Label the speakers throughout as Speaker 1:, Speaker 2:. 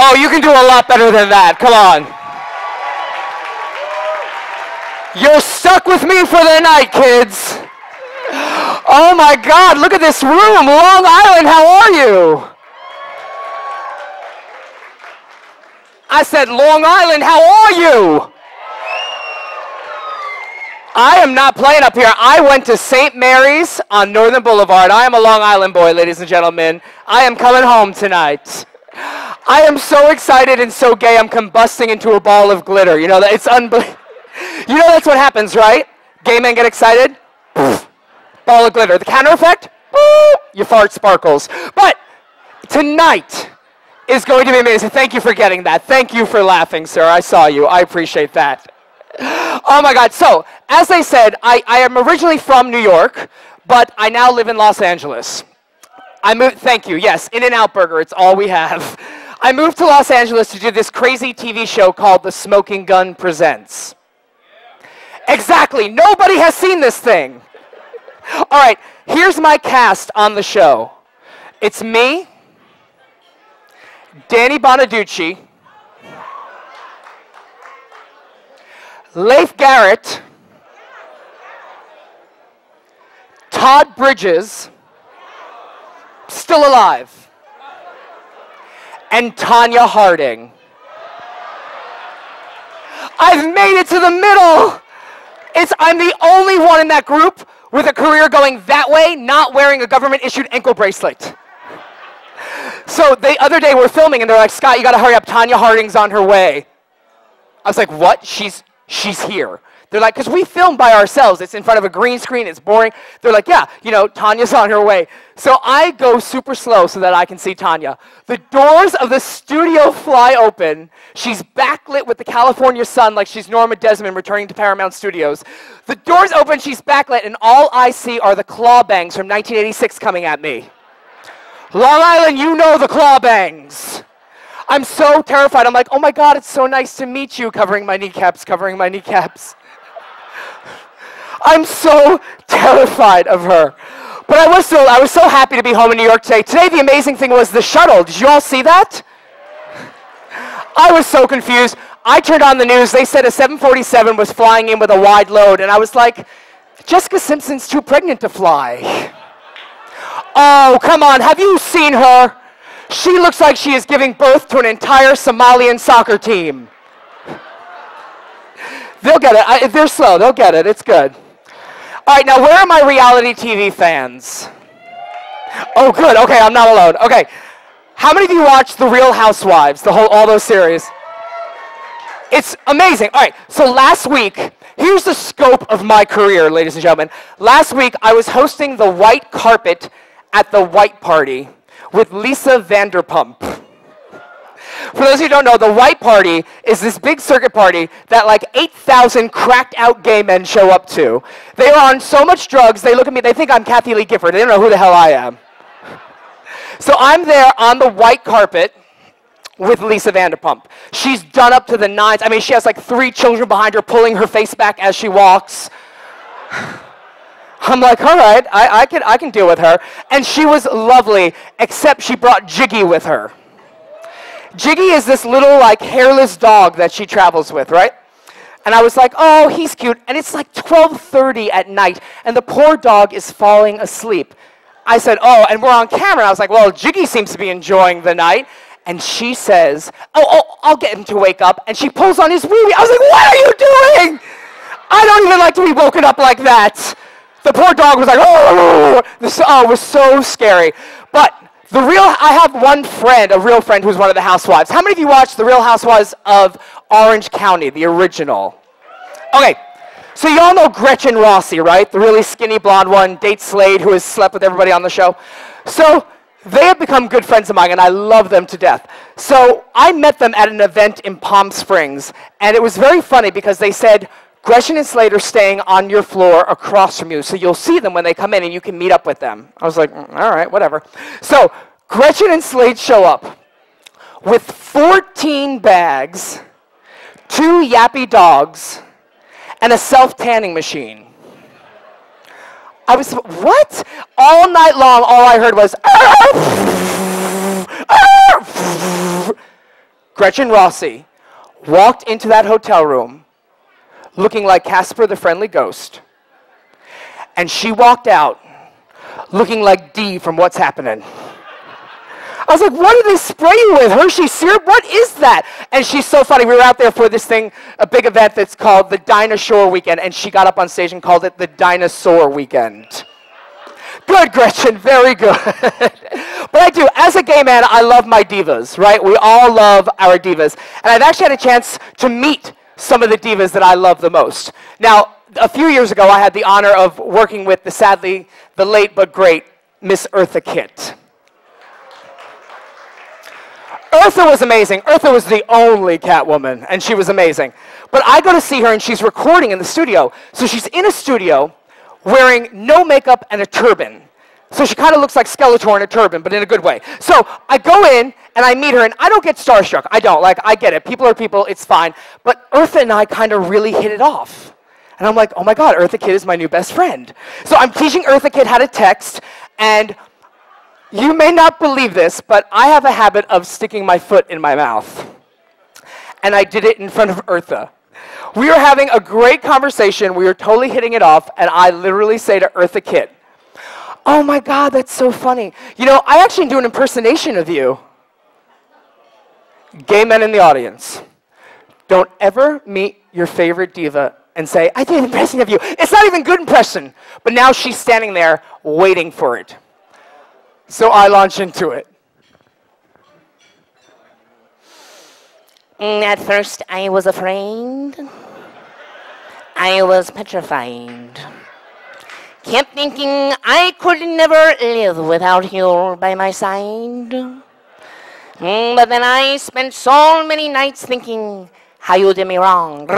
Speaker 1: Oh, you can do a lot better than that. Come on. You're stuck with me for the night, kids. Oh my God, look at this room. Long Island, how are you? I said, Long Island, how are you? I am not playing up here. I went to St. Mary's on Northern Boulevard. I am a Long Island boy, ladies and gentlemen. I am coming home tonight. I am so excited and so gay, I'm combusting into a ball of glitter. You know, it's unbelievable. You know that's what happens, right? Gay men get excited. Poof, ball of glitter. The counter effect, your fart sparkles. But tonight is going to be amazing. Thank you for getting that. Thank you for laughing, sir. I saw you. I appreciate that. Oh my God. So, as I said, I am originally from New York, but I now live in Los Angeles. I moved, thank you. Yes, In-N-Out Burger. It's all we have. I moved to Los Angeles to do this crazy TV show called The Smoking Gun Presents. Exactly. Nobody has seen this thing. All right. Here's my cast on the show. It's me, Danny Bonaducci, Leif Garrett, Todd Bridges, still alive, and Tanya Harding. I've made it to the middle. I'm the only one in that group with a career going that way, not wearing a government-issued ankle bracelet. So the other day we're filming, and they're like, Scott, you got to hurry up. Tanya Harding's on her way. I was like, what? She's here. They're like, because we film by ourselves. It's in front of a green screen. It's boring. They're like, yeah, you know, Tanya's on her way. So I go super slow so that I can see Tanya. The doors of the studio fly open. She's backlit with the California sun like she's Norma Desmond returning to Paramount Studios. The doors open, she's backlit, and all I see are the claw bangs from 1986 coming at me. Long Island, you know the claw bangs. I'm so terrified. I'm like, oh my God, it's so nice to meet you. Covering my kneecaps, covering my kneecaps. I'm so terrified of her. But I was so happy to be home in New York today. Today, the amazing thing was the shuttle. Did you all see that? I was so confused. I turned on the news. They said a 747 was flying in with a wide load. And I was like, Jessica Simpson's too pregnant to fly. Oh, come on. Have you seen her? She looks like she is giving birth to an entire Somalian soccer team. They'll get it. If they're slow, they'll get it. It's good. All right, now where are my reality TV fans? Oh, good. Okay, I'm not alone. Okay. How many of you watched The Real Housewives, all those series? It's amazing. All right, so last week, here's the scope of my career, ladies and gentlemen. Last week, I was hosting the white carpet at the White Party with Lisa Vanderpump. For those who don't know, the White Party is this big circuit party that like 8,000 cracked out gay men show up to. They are on so much drugs, they look at me, they think I'm Kathy Lee Gifford. They don't know who the hell I am. So I'm there on the white carpet with Lisa Vanderpump. She's done up to the nines. I mean, she has like 3 children behind her pulling her face back as she walks. I'm like, all right, I can deal with her. And she was lovely, except she brought Jiggy with her. Jiggy is this little, like, hairless dog that she travels with, right? And I was like, oh, he's cute. And it's like 12:30 at night, and the poor dog is falling asleep. I said, oh, and we're on camera. I was like, well, Jiggy seems to be enjoying the night. And she says, oh, I'll get him to wake up. And she pulls on his wee-wee. I was like, what are you doing? I don't even like to be woken up like that. The poor dog was like, oh, it was so scary. But I have one friend, a real friend, who's one of the housewives. How many of you watched The Real Housewives of Orange County, the original? Okay, so you all know Gretchen Rossi, right? The really skinny blonde one, dates Slade, who has slept with everybody on the show. So they have become good friends of mine, and I love them to death. So I met them at an event in Palm Springs, and it was very funny because they said, Gretchen and Slade are staying on your floor across from you, so you'll see them when they come in and you can meet up with them. I was like, all right, whatever. So Gretchen and Slade show up with 14 bags, 2 yappy dogs, and a self-tanning machine. I was, what? All night long, all I heard was, Gretchen Rossi walked into that hotel room looking like Casper the Friendly Ghost, and she walked out looking like Dee from What's Happening. I was like, what did they spray you with? Hershey syrup? What is that? And she's so funny. We were out there for this thing, a big event that's called the Dinosaur Weekend, and she got up on stage and called it the Dinosaur Weekend. Good, Gretchen, very good. But I do, as a gay man, I love my divas, right? We all love our divas. And I've actually had a chance to meet some of the divas that I love the most. Now, a few years ago, I had the honor of working with the late but great Miss Eartha Kitt. Eartha was amazing. Eartha was the only Catwoman, and she was amazing. But I go to see her, and she's recording in the studio. So she's in a studio wearing no makeup and a turban. So she kind of looks like Skeletor in a turban, but in a good way. So I go in, and I meet her, and I don't get starstruck. I don't. Like, I get it. People are people. It's fine. But Eartha and I kind of really hit it off. And I'm like, oh, my God, Eartha Kitt is my new best friend. So I'm teaching Eartha Kitt how to text, and you may not believe this, but I have a habit of sticking my foot in my mouth. And I did it in front of Eartha. We were having a great conversation. We were totally hitting it off. And I literally say to Eartha Kitt, oh, my God, that's so funny. You know, I actually do an impersonation of you. Gay men in the audience, don't ever meet your favorite diva and say, I did an impression of you. It's not even good impression. But now she's standing there waiting for it. So I launch into it.
Speaker 2: At first, I was afraid. I was petrified. Kept thinking I could never live without you by my side. But then I spent so many nights thinking how you did me wrong.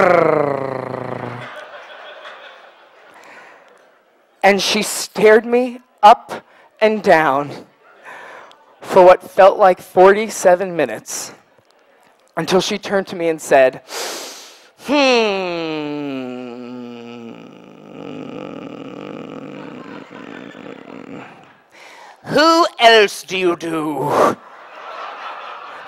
Speaker 1: And she stared me up and down for what felt like 47 minutes until she turned to me and said,
Speaker 2: Who else do you do?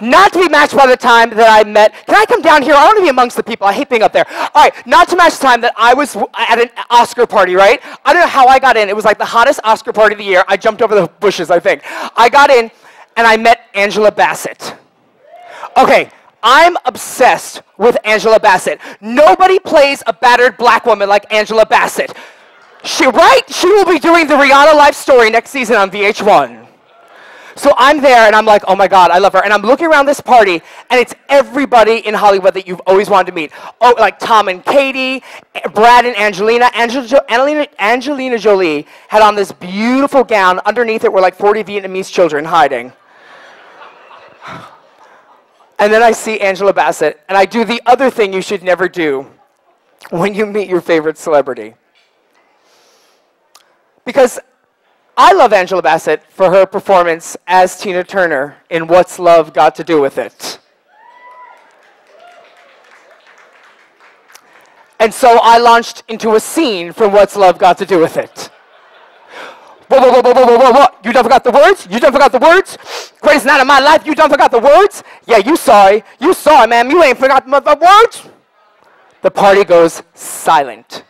Speaker 1: Not to be matched by the time that I met. Can I come down here? I want to be amongst the people. I hate being up there. All right, not to match the time that I was at an Oscar party, right? I don't know how I got in. It was like the hottest Oscar party of the year. I jumped over the bushes, I think. I got in, and I met Angela Bassett. Okay, I'm obsessed with Angela Bassett. Nobody plays a battered black woman like Angela Bassett. She will be doing the Rihanna life story next season on VH1. So I'm there, and I'm like, oh, my God, I love her. And I'm looking around this party, and it's everybody in Hollywood that you've always wanted to meet. Oh, like Tom and Katie, Brad and Angelina. Angelina Jolie had on this beautiful gown. Underneath it were like 40 Vietnamese children hiding. And then I see Angela Bassett, and I do the other thing you should never do when you meet your favorite celebrity. Because I love Angela Bassett for her performance as Tina Turner in What's Love Got to Do with It? And so I launched into a scene from What's Love Got to Do with It? Whoa. You done forgot the words? You done forgot the words? Greatest night of my life, you done forgot the words? Yeah, you sorry. You sorry, ma'am. You ain't forgot the words? The party goes silent.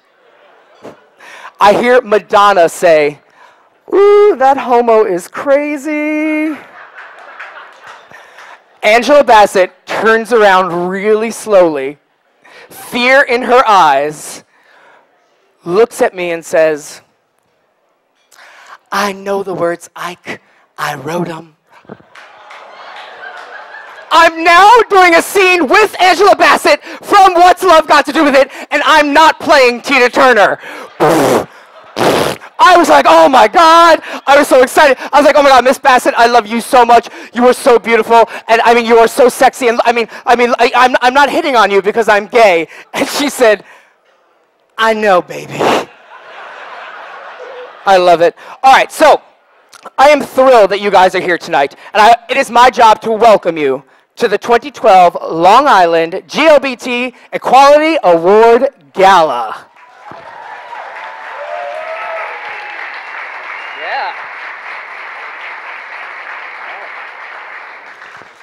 Speaker 1: I hear Madonna say, ooh, that homo is crazy. Angela Bassett turns around really slowly, fear in her eyes, looks at me and says, I know the words, Ike. I wrote them. I'm now doing a scene with Angela Bassett from What's Love Got to Do with It, and I'm not playing Tina Turner. I was like, oh my God. I was so excited. I was like, oh my God, Miss Bassett, I love you so much. You are so beautiful. And I mean, you are so sexy. And I'm not hitting on you because I'm gay. And she said, I know, baby. I love it. All right, so I am thrilled that you guys are here tonight. And it is my job to welcome you to the 2012 Long Island Glbt Equality Award Gala.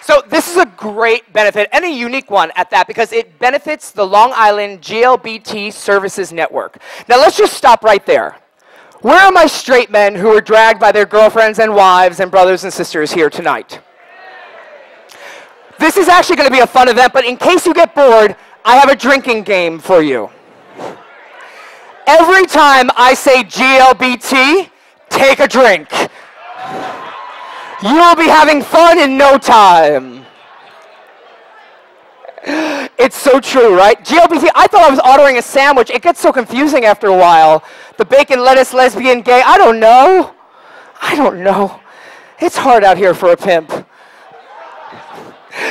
Speaker 1: So this is a great benefit, and a unique one at that, because it benefits the Long Island GLBT Services Network. Now let's just stop right there. Where are my straight men who were dragged by their girlfriends and wives and brothers and sisters here tonight? This is actually going to be a fun event, but in case you get bored, I have a drinking game for you. Every time I say GLBT, take a drink. You will be having fun in no time. It's so true, right? GLBT, I thought I was ordering a sandwich. It gets so confusing after a while. The bacon, lettuce, lesbian, gay, I don't know. I don't know. It's hard out here for a pimp.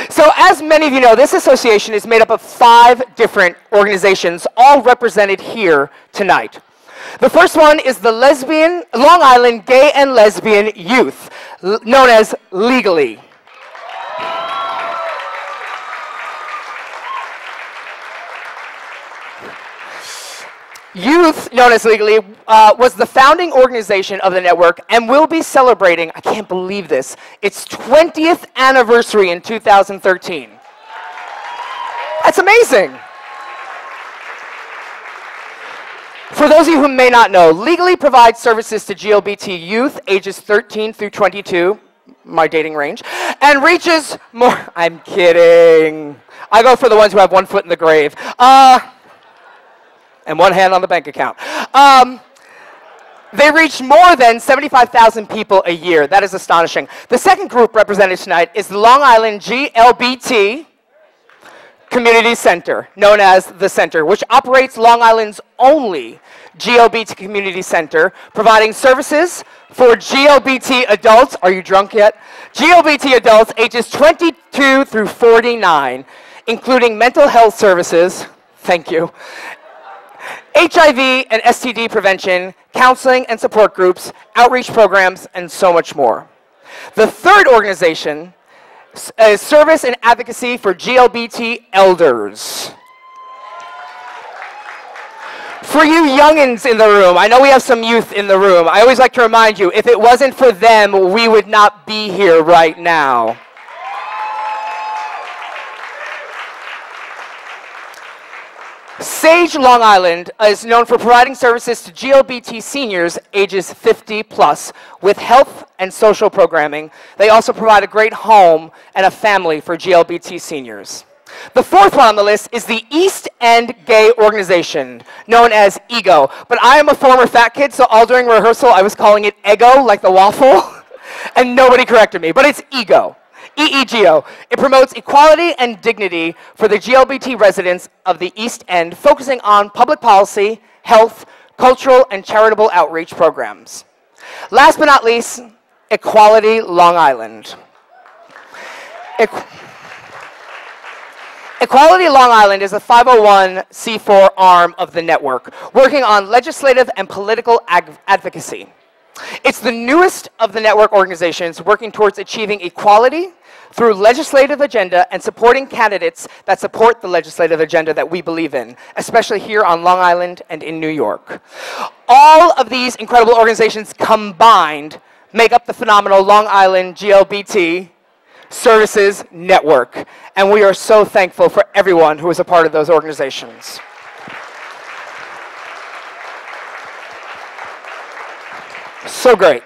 Speaker 1: So as many of you know, this association is made up of 5 different organizations, all represented here tonight. The first one is the Long Island Gay and Lesbian Youth, known as Legally. Youth, known as Legally, was the founding organization of the network and will be celebrating, I can't believe this, its 20th anniversary in 2013. That's amazing. For those of you who may not know, Legally provides services to GLBT youth ages 13 through 22, my dating range, and reaches more, I'm kidding. I go for the ones who have one foot in the grave. And one hand on the bank account. They reach more than 75,000 people a year. That is astonishing. The second group represented tonight is the Long Island GLBT Community Center, known as The Center, which operates Long Island's only GLBT Community Center, providing services for GLBT adults. Are you drunk yet? GLBT adults ages 22 through 49, including mental health services, thank you, HIV and STD prevention, counseling and support groups, outreach programs, and so much more. The third organization is Service and Advocacy for GLBT Elders. For you youngins in the room, I know we have some youth in the room, I always like to remind you, if it wasn't for them, we would not be here right now. Sage Long Island is known for providing services to GLBT seniors ages 50 plus with health and social programming. They also provide a great home and a family for GLBT seniors. The fourth one on the list is the East End Gay Organization, known as EGO. But I am a former fat kid, so all during rehearsal I was calling it Eggo, like the waffle, and nobody corrected me, but it's EGO. EEGO. It promotes equality and dignity for the GLBT residents of the East End, focusing on public policy, health, cultural, and charitable outreach programs. Last but not least, Equality Long Island. Equality Long Island is a 501c4 arm of the network, working on legislative and political advocacy. It's the newest of the network organizations working towards achieving equality through legislative agenda and supporting candidates that support the legislative agenda that we believe in, especially here on Long Island and in New York. All of these incredible organizations combined make up the phenomenal Long Island GLBT Services Network, and we are so thankful for everyone who is a part of those organizations. So great.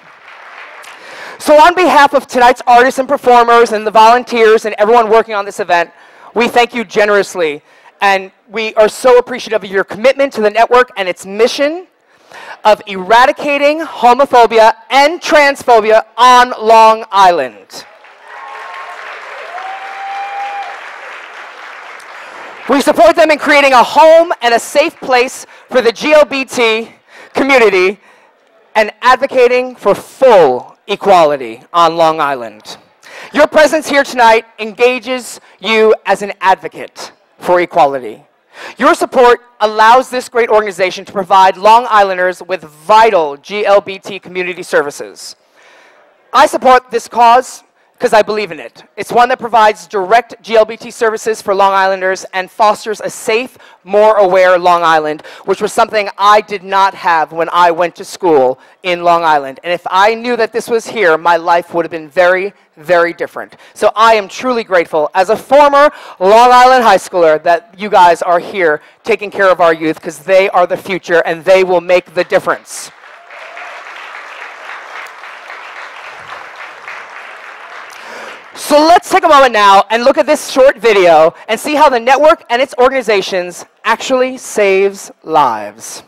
Speaker 1: So on behalf of tonight's artists and performers and the volunteers and everyone working on this event, we thank you generously, and we are so appreciative of your commitment to the network and its mission of eradicating homophobia and transphobia on Long Island. We support them in creating a home and a safe place for the GLBT community and advocating for full equality on Long Island. Your presence here tonight engages you as an advocate for equality. Your support allows this great organization to provide Long Islanders with vital GLBT community services. I support this cause because I believe in it. It's one that provides direct GLBT services for Long Islanders and fosters a safe, more aware Long Island, which was something I did not have when I went to school in Long Island. And if I knew that this was here, my life would have been very, very different. So I am truly grateful as a former Long Island high schooler that you guys are here taking care of our youth, because they are the future and they will make the difference. So let's take a moment now and look at this short video and see how the network and its organizations actually saves lives.